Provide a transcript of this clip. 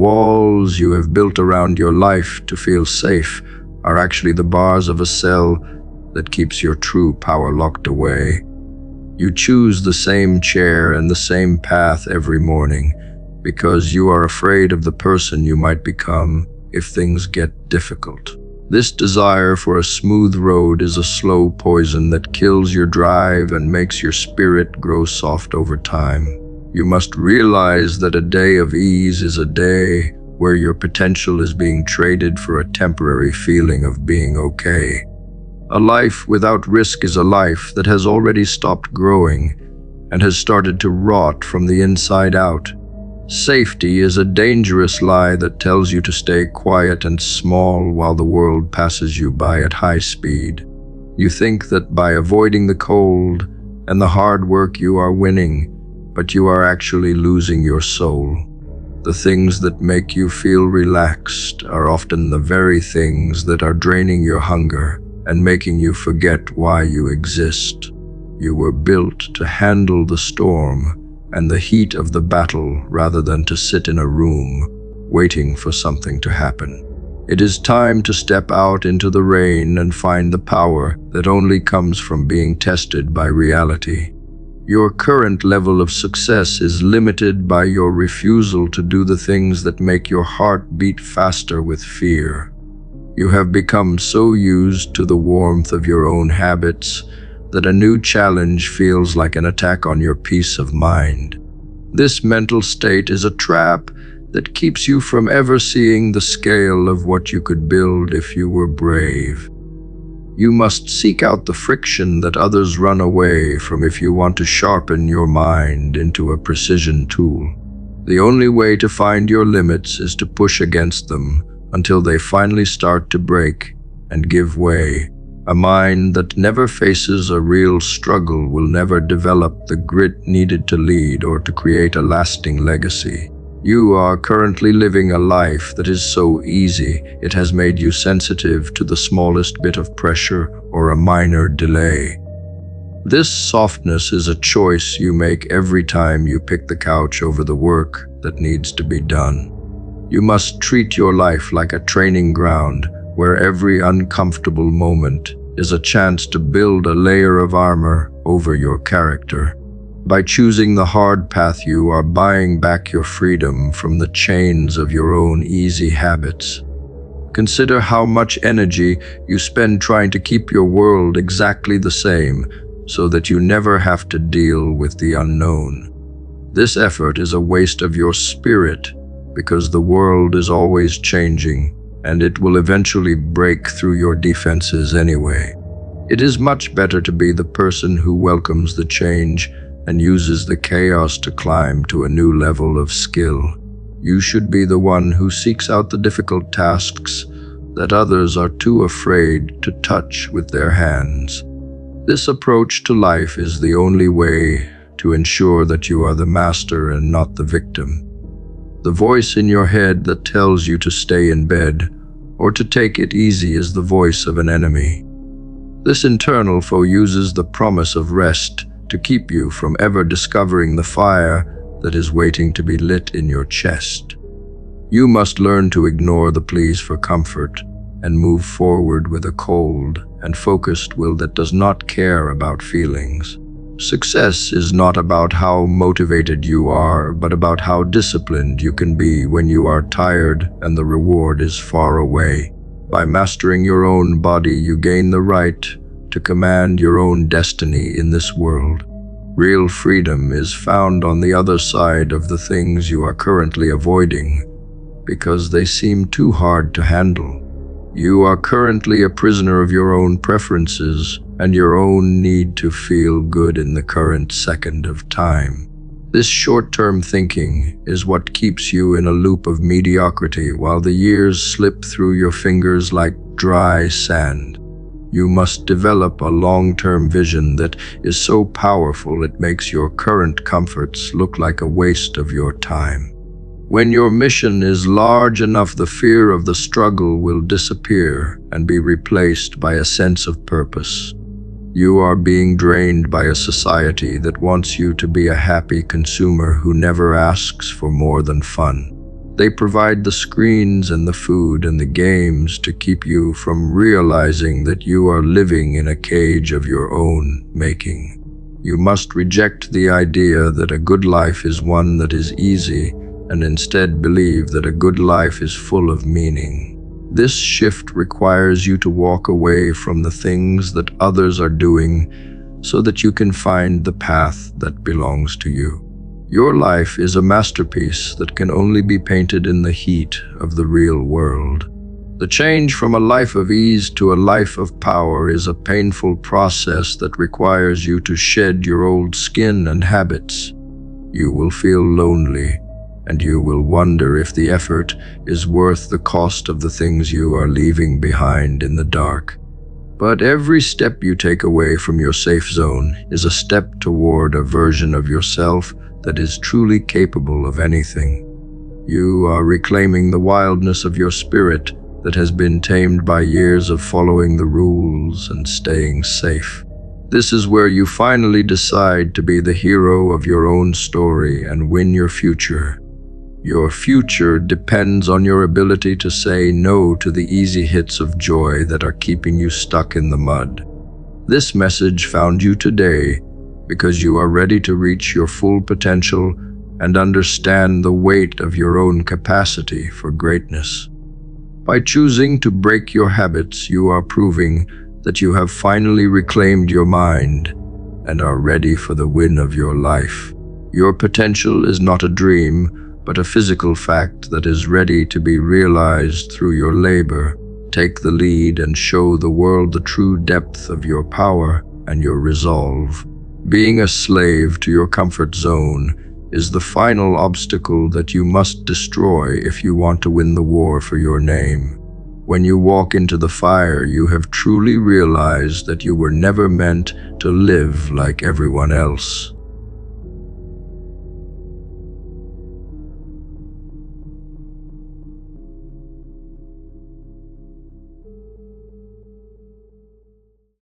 walls you have built around your life to feel safe are actually the bars of a cell that keeps your true power locked away. You choose the same chair and the same path every morning because you are afraid of the person you might become if things get difficult. This desire for a smooth road is a slow poison that kills your drive and makes your spirit grow soft over time. You must realize that a day of ease is a day where your potential is being traded for a temporary feeling of being okay. A life without risk is a life that has already stopped growing and has started to rot from the inside out. Safety is a dangerous lie that tells you to stay quiet and small while the world passes you by at high speed. You think that by avoiding the cold and the hard work you are winning, but you are actually losing your soul. The things that make you feel relaxed are often the very things that are draining your hunger and making you forget why you exist. You were built to handle the storm and the heat of the battle rather than to sit in a room waiting for something to happen. It is time to step out into the rain and find the power that only comes from being tested by reality. Your current level of success is limited by your refusal to do the things that make your heart beat faster with fear. You have become so used to the warmth of your own habits that a new challenge feels like an attack on your peace of mind. This mental state is a trap that keeps you from ever seeing the scale of what you could build if you were brave. You must seek out the friction that others run away from if you want to sharpen your mind into a precision tool. The only way to find your limits is to push against them until they finally start to break and give way. A mind that never faces a real struggle will never develop the grit needed to lead or to create a lasting legacy. You are currently living a life that is so easy, it has made you sensitive to the smallest bit of pressure or a minor delay. This softness is a choice you make every time you pick the couch over the work that needs to be done. You must treat your life like a training ground where every uncomfortable moment is a chance to build a layer of armor over your character. By choosing the hard path, you are buying back your freedom from the chains of your own easy habits. Consider how much energy you spend trying to keep your world exactly the same so that you never have to deal with the unknown. This effort is a waste of your spirit because the world is always changing and it will eventually break through your defenses anyway. It is much better to be the person who welcomes the change and uses the chaos to climb to a new level of skill. You should be the one who seeks out the difficult tasks that others are too afraid to touch with their hands. This approach to life is the only way to ensure that you are the master and not the victim. The voice in your head that tells you to stay in bed or to take it easy is the voice of an enemy. This internal foe uses the promise of rest to keep you from ever discovering the fire that is waiting to be lit in your chest. You must learn to ignore the pleas for comfort and move forward with a cold and focused will that does not care about feelings. Success is not about how motivated you are, but about how disciplined you can be when you are tired and the reward is far away. By mastering your own body, you gain the right to command your own destiny in this world. Real freedom is found on the other side of the things you are currently avoiding because they seem too hard to handle. You are currently a prisoner of your own preferences and your own need to feel good in the current second of time. This short-term thinking is what keeps you in a loop of mediocrity while the years slip through your fingers like dry sand. You must develop a long-term vision that is so powerful it makes your current comforts look like a waste of your time. When your mission is large enough, the fear of the struggle will disappear and be replaced by a sense of purpose. You are being drained by a society that wants you to be a happy consumer who never asks for more than fun. They provide the screens and the food and the games to keep you from realizing that you are living in a cage of your own making. You must reject the idea that a good life is one that is easy, and instead believe that a good life is full of meaning. This shift requires you to walk away from the things that others are doing so that you can find the path that belongs to you. Your life is a masterpiece that can only be painted in the heat of the real world. The change from a life of ease to a life of power is a painful process that requires you to shed your old skin and habits. You will feel lonely, and you will wonder if the effort is worth the cost of the things you are leaving behind in the dark. But every step you take away from your safe zone is a step toward a version of yourself that is truly capable of anything. You are reclaiming the wildness of your spirit that has been tamed by years of following the rules and staying safe. This is where you finally decide to be the hero of your own story and win your future. Your future depends on your ability to say no to the easy hits of joy that are keeping you stuck in the mud. This message found you today because you are ready to reach your full potential and understand the weight of your own capacity for greatness. By choosing to break your habits, you are proving that you have finally reclaimed your mind and are ready for the win of your life. Your potential is not a dream, but a physical fact that is ready to be realized through your labor. Take the lead and show the world the true depth of your power and your resolve. Being a slave to your comfort zone is the final obstacle that you must destroy if you want to win the war for your name. When you walk into the fire, you have truly realized that you were never meant to live like everyone else.